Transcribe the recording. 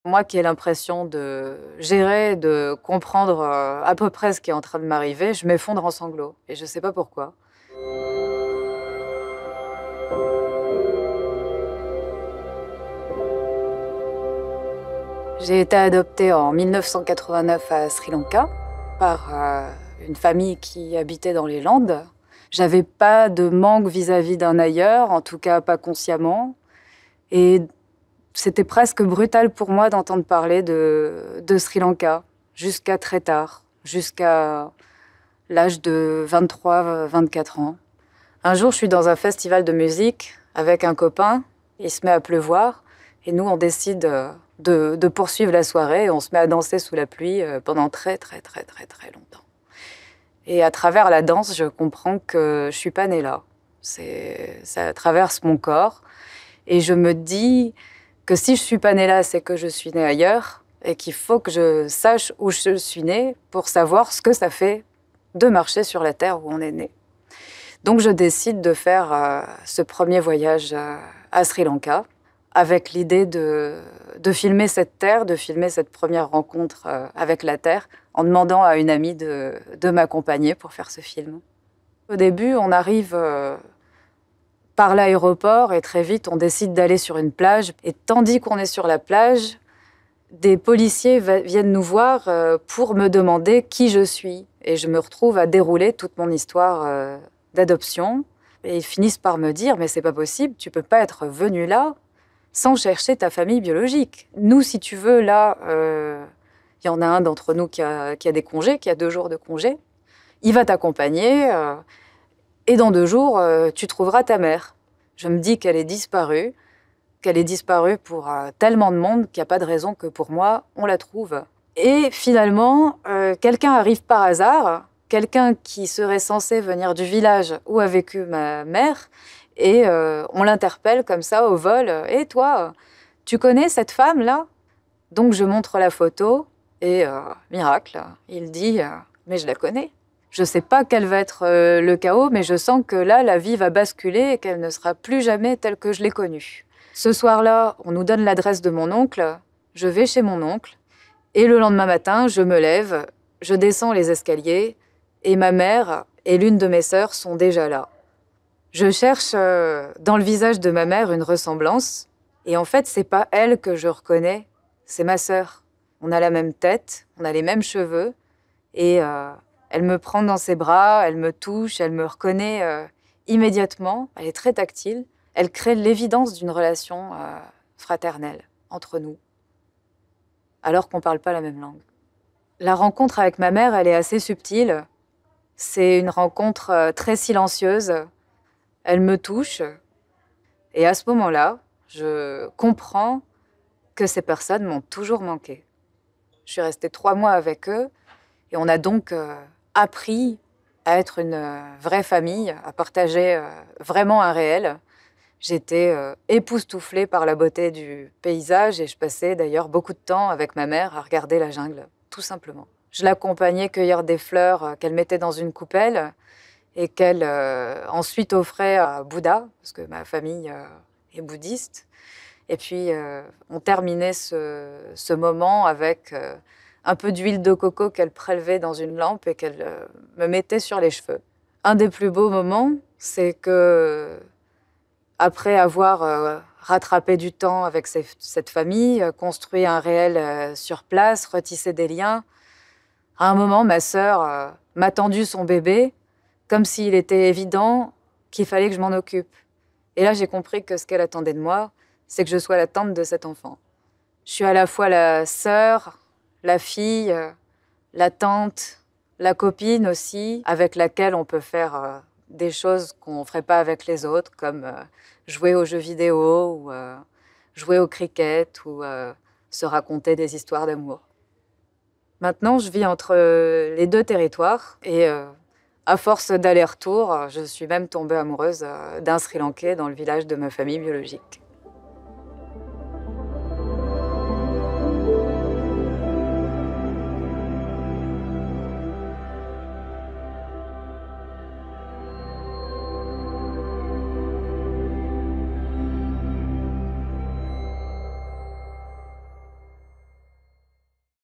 Moi qui ai l'impression de gérer, de comprendre, à peu près ce qui est en train de m'arriver, je m'effondre en sanglots et je sais pas pourquoi. J'ai été adoptée en 1989 à Sri Lanka par une famille qui habitait dans les Landes. J'avais pas de manque vis-à-vis d'un ailleurs, en tout cas pas consciemment. Et c'était presque brutal pour moi d'entendre parler de Sri Lanka jusqu'à très tard, jusqu'à l'âge de 23-24 ans. Un jour, je suis dans un festival de musique avec un copain, il se met à pleuvoir, et nous, on décide de poursuivre la soirée, et on se met à danser sous la pluie pendant très longtemps. Et à travers la danse, je comprends que je suis pas née là. Ça traverse mon corps, et je me dis que si je suis pas née là, c'est que je suis née ailleurs, et qu'il faut que je sache où je suis née pour savoir ce que ça fait de marcher sur la terre où on est né. Donc je décide de faire ce premier voyage à Sri Lanka avec l'idée de filmer cette terre, de filmer cette première rencontre avec la terre en demandant à une amie de m'accompagner pour faire ce film. Au début, on arrive par l'aéroport et très vite on décide d'aller sur une plage et tandis qu'on est sur la plage, des policiers viennent nous voir pour me demander qui je suis et je me retrouve à dérouler toute mon histoire d'adoption. Et ils finissent par me dire « mais c'est pas possible, tu peux pas être venu là sans chercher ta famille biologique. Nous, si tu veux, là, y en a un d'entre nous qui a des congés, qui a 2 jours de congé. Il va t'accompagner et dans 2 jours, tu trouveras ta mère. » Je me dis qu'elle est disparue pour tellement de monde qu'il n'y a pas de raison que pour moi, on la trouve. Et finalement, quelqu'un arrive par hasard, quelqu'un qui serait censé venir du village où a vécu ma mère, et on l'interpelle comme ça au vol. « Et toi, tu connais cette femme-là » Donc je montre la photo et miracle, il dit « mais je la connais ». Je ne sais pas quel va être le chaos, mais je sens que là, la vie va basculer et qu'elle ne sera plus jamais telle que je l'ai connue. Ce soir-là, on nous donne l'adresse de mon oncle, je vais chez mon oncle, et le lendemain matin, je me lève, je descends les escaliers, et ma mère et l'une de mes sœurs sont déjà là. Je cherche dans le visage de ma mère une ressemblance, et en fait, c'est pas elle que je reconnais, c'est ma sœur. On a la même tête, on a les mêmes cheveux, et elle me prend dans ses bras, elle me touche, elle me reconnaît immédiatement, elle est très tactile. Elle crée l'évidence d'une relation fraternelle entre nous, alors qu'on ne parle pas la même langue. La rencontre avec ma mère, elle est assez subtile. C'est une rencontre très silencieuse. Elle me touche. Et à ce moment-là, je comprends que ces personnes m'ont toujours manqué. Je suis restée 3 mois avec eux et on a donc appris à être une vraie famille, à partager vraiment un réel. J'étais époustouflée par la beauté du paysage et je passais d'ailleurs beaucoup de temps avec ma mère à regarder la jungle, tout simplement. Je l'accompagnais cueillir des fleurs qu'elle mettait dans une coupelle et qu'elle ensuite offrait à Bouddha, parce que ma famille est bouddhiste. Et puis on terminait ce moment avec un peu d'huile de coco qu'elle prélevait dans une lampe et qu'elle me mettait sur les cheveux. Un des plus beaux moments, c'est que après avoir rattrapé du temps avec cette famille, construit un réel sur place, retissé des liens, à un moment, ma sœur m'a tendu son bébé, comme s'il était évident qu'il fallait que je m'en occupe. Et là, j'ai compris que ce qu'elle attendait de moi, c'est que je sois la tante de cet enfant. Je suis à la fois la sœur, la fille, la tante, la copine aussi, avec laquelle on peut faire des choses qu'on ne ferait pas avec les autres, comme jouer aux jeux vidéo, ou jouer au cricket, ou se raconter des histoires d'amour. Maintenant, je vis entre les 2 territoires et à force d'aller-retour, je suis même tombée amoureuse d'un Sri Lankais dans le village de ma famille biologique.